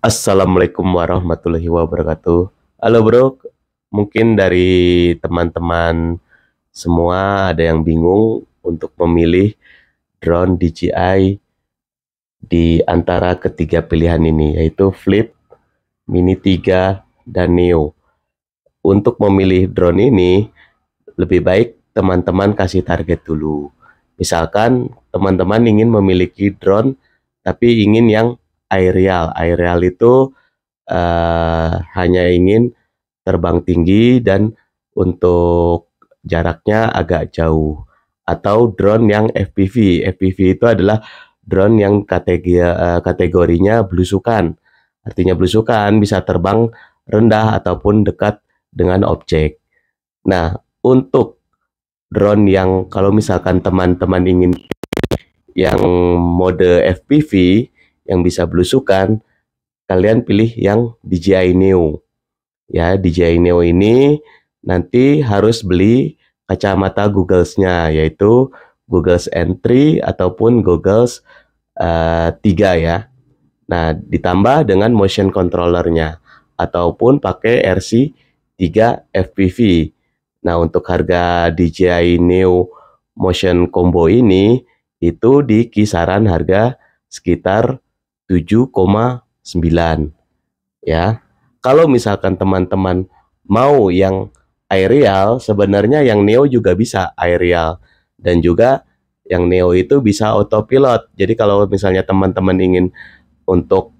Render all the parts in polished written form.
Assalamualaikum warahmatullahi wabarakatuh. Halo bro, mungkin dari teman-teman semua ada yang bingung untuk memilih drone DJI di antara ketiga pilihan ini, yaitu Flip, Mini 3, dan Neo. Untuk memilih drone ini, lebih baik teman-teman kasih target dulu. Misalkan teman-teman ingin memiliki drone, tapi ingin yang aerial. Aerial itu hanya ingin terbang tinggi dan untuk jaraknya agak jauh, atau drone yang FPV. FPV itu adalah drone yang kategorinya belusukan. Artinya belusukan bisa terbang rendah ataupun dekat dengan objek. Nah, untuk drone yang kalau misalkan teman-teman ingin yang mode FPV yang bisa belusukan, kalian pilih yang DJI Neo. Ya, DJI Neo ini nanti harus beli kacamata Googles-nya, yaitu Googles N3 ataupun Googles 3 ya. Nah, ditambah dengan motion controllernya ataupun pakai RC3 FPV. Nah, untuk harga DJI Neo Motion Combo ini itu di kisaran harga sekitar 7,9 ya. Kalau misalkan teman-teman mau yang aerial, sebenarnya yang Neo juga bisa aerial, dan juga yang Neo itu bisa autopilot. Jadi kalau misalnya teman-teman ingin untuk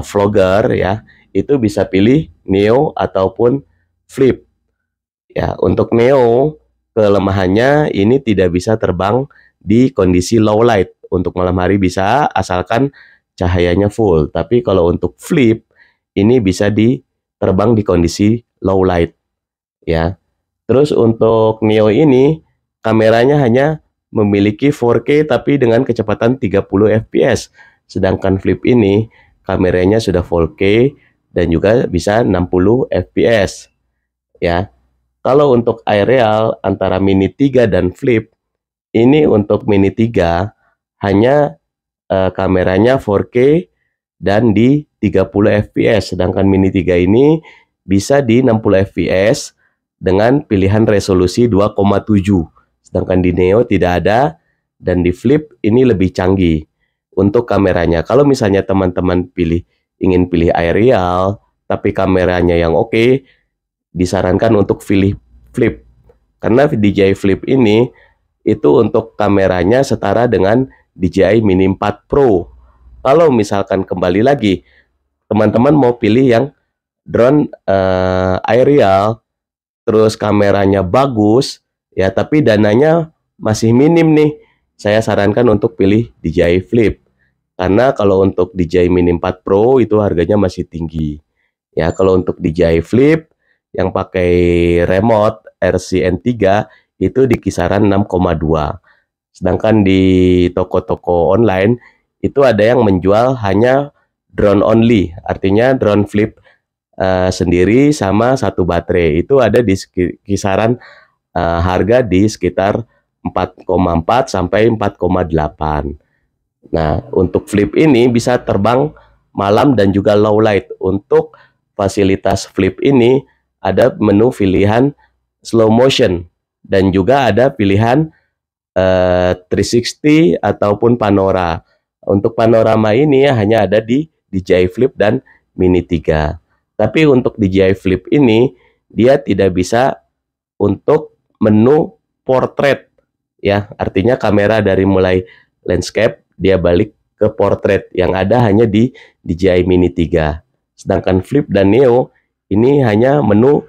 vlogger ya, itu bisa pilih Neo ataupun Flip. Ya, untuk Neo kelemahannya ini tidak bisa terbang di kondisi low light. Untuk malam hari bisa asalkan cahayanya full. Tapi kalau untuk Flip ini bisa terbang di kondisi low light ya. Terus untuk Neo ini kameranya hanya memiliki 4K tapi dengan kecepatan 30 fps. Sedangkan Flip ini kameranya sudah 4K dan juga bisa 60 fps ya. Kalau untuk aerial antara Mini 3 dan Flip, ini untuk Mini 3 hanya kameranya 4K dan di 30 fps, sedangkan Mini 3 ini bisa di 60 fps dengan pilihan resolusi 2,7. Sedangkan di Neo tidak ada, dan di Flip ini lebih canggih untuk kameranya. Kalau misalnya teman-teman ingin pilih aerial tapi kameranya yang oke, disarankan untuk pilih Flip. Karena DJI Flip ini itu untuk kameranya setara dengan DJI Mini 4 Pro. Kalau misalkan kembali lagi, teman-teman mau pilih yang drone aerial, terus kameranya bagus, ya tapi dananya masih minim nih, saya sarankan untuk pilih DJI Flip. Karena kalau untuk DJI Mini 4 Pro itu harganya masih tinggi. Ya, kalau untuk DJI Flip yang pakai remote RCN3 itu di kisaran 6,2. Sedangkan di toko-toko online itu ada yang menjual hanya drone only, artinya drone Flip sendiri sama satu baterai. Itu ada di kisaran harga di sekitar 4,4 sampai 4,8. Nah, untuk Flip ini bisa terbang malam dan juga low light. Untuk fasilitas Flip ini ada menu pilihan slow motion dan juga ada pilihan 360 ataupun panorama. Untuk panorama ini hanya ada di DJI Flip dan Mini 3. Tapi untuk DJI Flip ini dia tidak bisa untuk menu portrait ya. Artinya kamera dari mulai landscape dia balik ke portrait, yang ada hanya di DJI Mini 3. Sedangkan Flip dan Neo ini hanya menu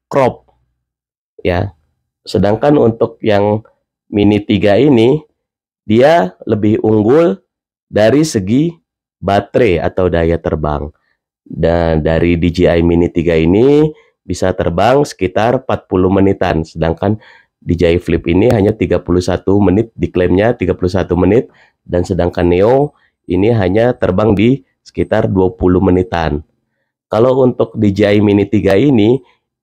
crop ya. Sedangkan untuk yang Mini 3 ini dia lebih unggul dari segi baterai atau daya terbang. Dan dari DJI Mini 3 ini bisa terbang sekitar 40 menitan, sedangkan DJI Flip ini hanya 31 menit, diklaimnya 31 menit, dan sedangkan Neo ini hanya terbang di sekitar 20 menitan. Kalau untuk DJI Mini 3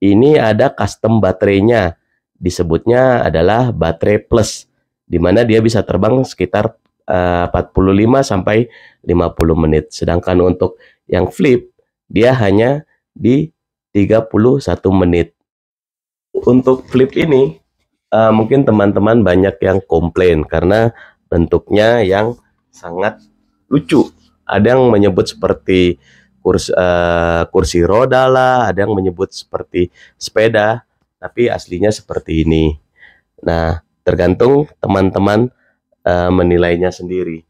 ini ada custom baterainya, disebutnya adalah baterai plus, di mana dia bisa terbang sekitar 45 sampai 50 menit. Sedangkan untuk yang flip dia hanya di 31 menit. Untuk flip ini mungkin teman-teman banyak yang komplain karena bentuknya yang sangat lucu. Ada yang menyebut seperti kursi roda lah, ada yang menyebut seperti sepeda, tapi aslinya seperti ini. Nah, tergantung teman-teman menilainya sendiri.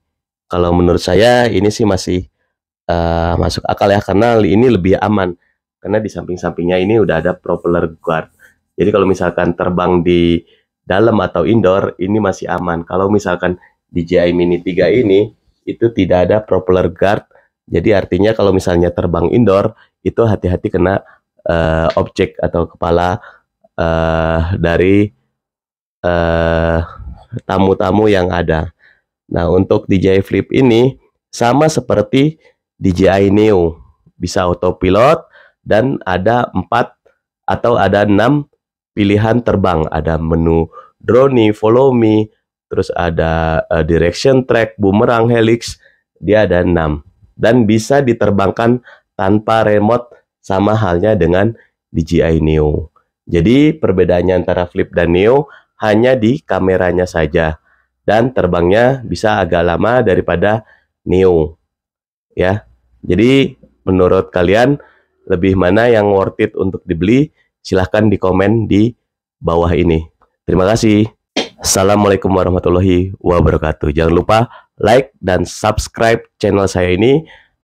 Kalau menurut saya ini sih masih masuk akal ya, karena ini lebih aman. Karena di samping-sampingnya ini udah ada propeller guard. Jadi kalau misalkan terbang di dalam atau indoor, ini masih aman. Kalau misalkan DJI Mini 3 ini, itu tidak ada propeller guard. Jadi artinya kalau misalnya terbang indoor, itu hati-hati kena objek atau kepala dari tamu-tamu yang ada. Nah, untuk DJI Flip ini sama seperti DJI Neo, bisa autopilot dan ada 4 atau ada 6 pilihan terbang. Ada menu drone, follow me, terus ada direction track, boomerang, helix, dia ada 6 dan bisa diterbangkan tanpa remote sama halnya dengan DJI Neo. Jadi perbedaannya antara Flip dan Neo hanya di kameranya saja dan terbangnya bisa agak lama daripada Neo ya. Jadi menurut kalian lebih mana yang worth it untuk dibeli? Silahkan di komen di bawah ini. Terima kasih. Assalamualaikum warahmatullahi wabarakatuh. Jangan lupa like dan subscribe channel saya ini